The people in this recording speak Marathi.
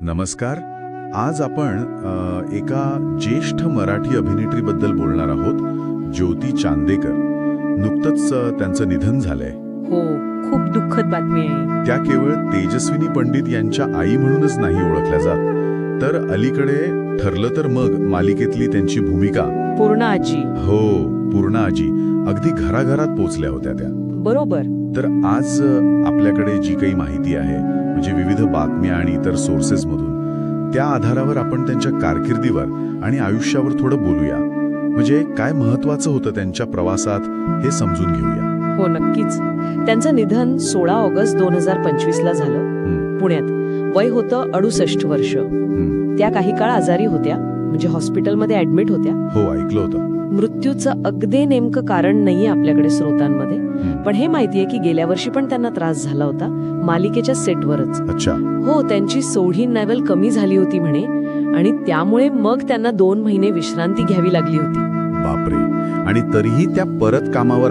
नमस्कार. आज आपण एका ज्येष्ठ मराठी अभिनेत्रीबद्दल बोलणार आहोत. ज्योती चांदेकर. नुकतंच त्यांचं निधन झालंय. हो, खूप दुःखद बातमी आहे. त्या केवळ तेजस्विनी पंडित यांच्या आई म्हणूनच नाही ओळखल्या जात, तर अलीकडे ठरलं तर मग मालिकेतली त्यांची भूमिका पूर्ण आजी. हो, पूर्ण आजी अगदी घराघरात पोचल्या होत्या त्या. बरोबर. तर आज आपल्याकडे जी काही माहिती आहे, म्हणजे विविध बातम्या आणि इतर सोर्सेसमधून, त्या आधारावर आपण त्यांच्या कारकिर्दीवर आणि आयुष्यावर थोडं बोलूया. म्हणजे काय महत्वाचं होतं त्यांच्या प्रवासात हे समजून घेऊया. हो, नक्कीच. त्यांचं निधन 16 ऑगस्ट 2025 ला झालं पुण्यात. वय होतं 68 वर्ष. त्या काही काळ आजारी होत्या, म्हणजे हॉस्पिटलमध्ये ऍडमिट होत्या. हो, ऐकलं होतं. मृत्यूचं अगदी नेमकं कारण नाहीये आपल्याकडे स्रोतांमध्ये, पण हे माहितीये की गेल्या वर्षी पण त्यांना त्रास झाला होता, मालिकेच्या सेटवरच. अच्छा. हो, त्यांची सोडियम लेव्हल कमी झाली होती म्हणे, आणि त्यामुळे मग त्यांना 2 महिने विश्रांती घ्यावी लागली होती. बापरे. आणि तरीही त्या परत कामावर